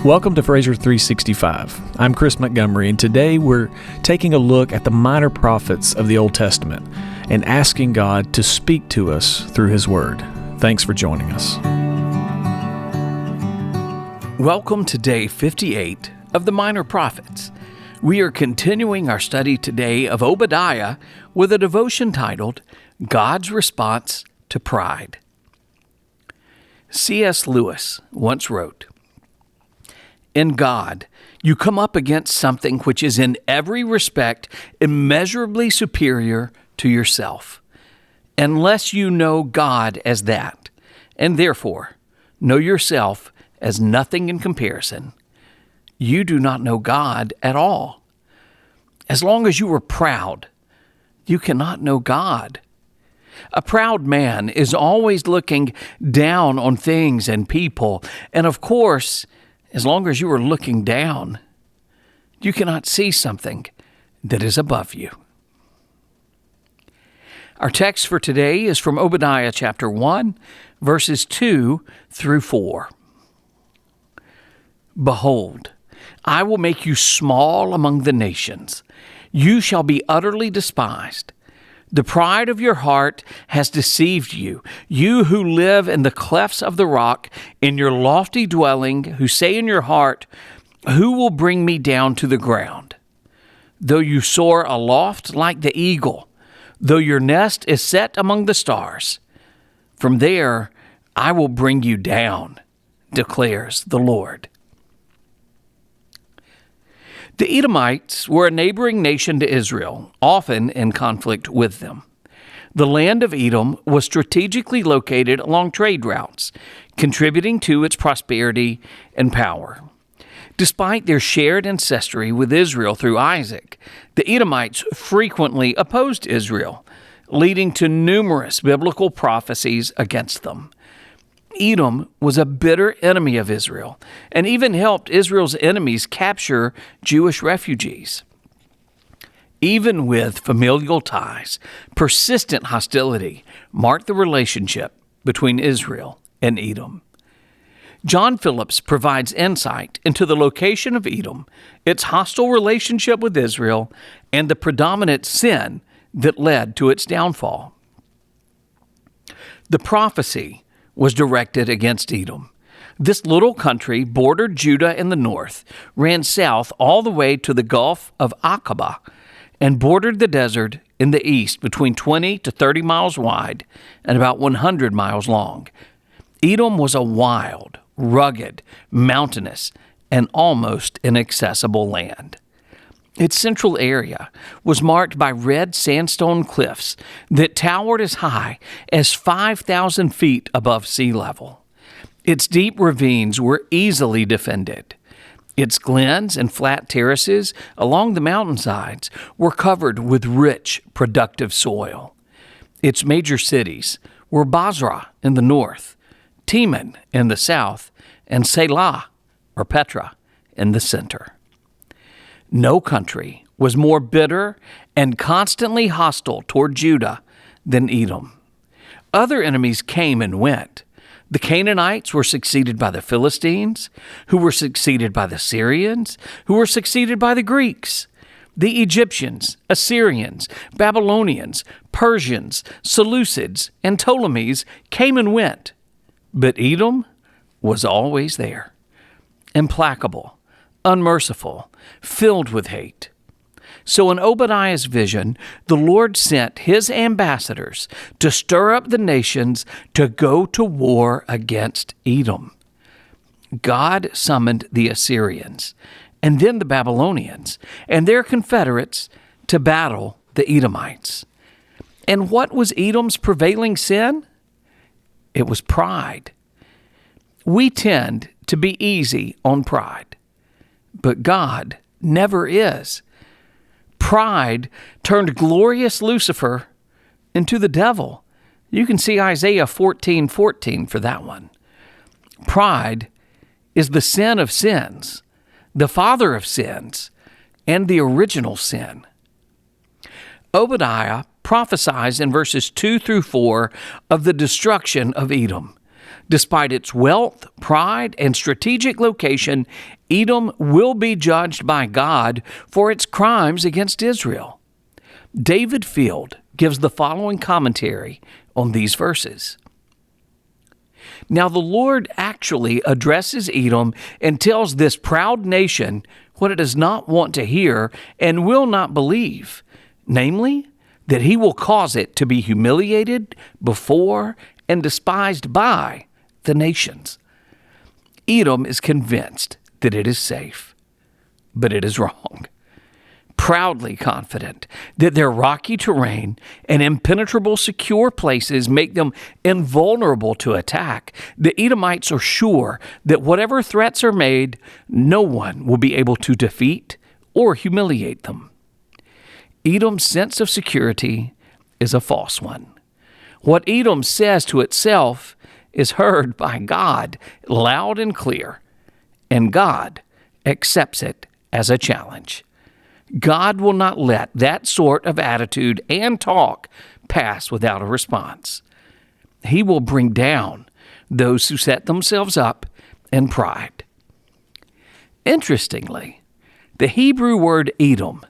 Welcome to Fraser 365. I'm Chris Montgomery, and today we're taking a look at the minor prophets of the Old Testament and asking God to speak to us through His Word. Thanks for joining us. Welcome to day 58 of the Minor Prophets. We are continuing our study today of Obadiah with a devotion titled, God's Response to Pride. C.S. Lewis once wrote, "In God, you come up against something which is in every respect immeasurably superior to yourself, unless you know God as that, and therefore know yourself as nothing in comparison. You do not know God at all. As long as you are proud, you cannot know God. A proud man is always looking down on things and people, and of course, as long as you are looking down, you cannot see something that is above you." Our text for today is from Obadiah chapter 1, verses 2 through 4. "Behold, I will make you small among the nations. You shall be utterly despised. The pride of your heart has deceived you, you who live in the clefts of the rock, in your lofty dwelling, who say in your heart, 'Who will bring me down to the ground?' Though you soar aloft like the eagle, though your nest is set among the stars, from there I will bring you down, declares the Lord." The Edomites were a neighboring nation to Israel, often in conflict with them. The land of Edom was strategically located along trade routes, contributing to its prosperity and power. Despite their shared ancestry with Israel through Isaac, the Edomites frequently opposed Israel, leading to numerous biblical prophecies against them. Edom was a bitter enemy of Israel and even helped Israel's enemies capture Jewish refugees. Even with familial ties, persistent hostility marked the relationship between Israel and Edom. John Phillips provides insight into the location of Edom, its hostile relationship with Israel, and the predominant sin that led to its downfall. The prophecy was directed against Edom. This little country bordered Judah in the north, ran south all the way to the Gulf of Aqaba, and bordered the desert in the east between 20 to 30 miles wide and about 100 miles long. Edom was a wild, rugged, mountainous, and almost inaccessible land. Its central area was marked by red sandstone cliffs that towered as high as 5,000 feet above sea level. Its deep ravines were easily defended. Its glens and flat terraces along the mountainsides were covered with rich, productive soil. Its major cities were Basra in the north, Teman in the south, and Selah, or Petra, in the center. No country was more bitter and constantly hostile toward Judah than Edom. Other enemies came and went. The Canaanites were succeeded by the Philistines, who were succeeded by the Syrians, who were succeeded by the Greeks. The Egyptians, Assyrians, Babylonians, Persians, Seleucids, and Ptolemies came and went. But Edom was always there, implacable, unmerciful, filled with hate. So in Obadiah's vision, the Lord sent his ambassadors to stir up the nations to go to war against Edom. God summoned the Assyrians and then the Babylonians and their confederates to battle the Edomites. And what was Edom's prevailing sin? It was pride. We tend to be easy on pride, but God never is. Pride turned glorious Lucifer into the devil. You can see Isaiah 14:14 for that one. Pride is the sin of sins, the father of sins, and the original sin. Obadiah prophesies in verses 2 through 4 of the destruction of Edom. Despite its wealth, pride, and strategic location, Edom will be judged by God for its crimes against Israel. David Field gives the following commentary on these verses. Now the Lord actually addresses Edom and tells this proud nation what it does not want to hear and will not believe, namely, that he will cause it to be humiliated before and despised by the nations. Edom is convinced that it is safe, but it is wrong. Proudly confident that their rocky terrain and impenetrable secure places make them invulnerable to attack, the Edomites are sure that whatever threats are made, no one will be able to defeat or humiliate them. Edom's sense of security is a false one. What Edom says to itself is heard by God loud and clear, and God accepts it as a challenge. God will not let that sort of attitude and talk pass without a response. He will bring down those who set themselves up in pride. Interestingly, the Hebrew word Edom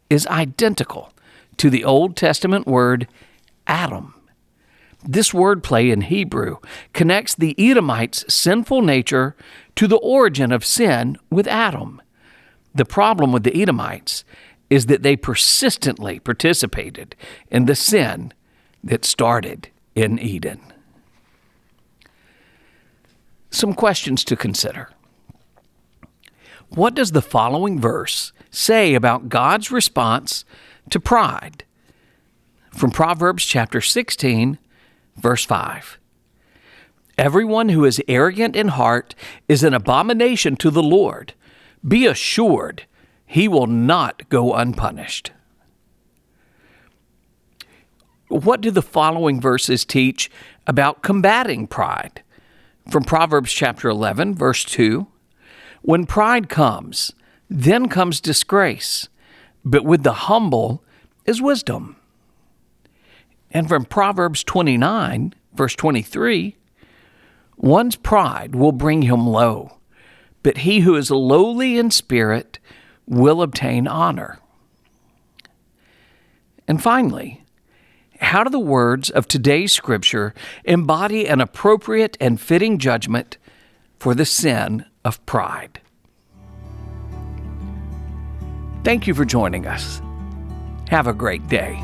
is identical to the Old Testament word Adam. This wordplay in Hebrew connects the Edomites' sinful nature to the origin of sin with Adam. The problem with the Edomites is that they persistently participated in the sin that started in Eden. Some questions to consider. What does the following verse say about God's response to pride? From Proverbs chapter 16, verse 5. Everyone who is arrogant in heart is an abomination to the Lord. Be assured, he will not go unpunished. What do the following verses teach about combating pride? From Proverbs chapter 11, verse 2, when pride comes, then comes disgrace, but with the humble is wisdom. And from Proverbs 29, verse 23, one's pride will bring him low, but he who is lowly in spirit will obtain honor. And finally, how do the words of today's scripture embody an appropriate and fitting judgment for the sin of pride? Thank you for joining us. Have a great day.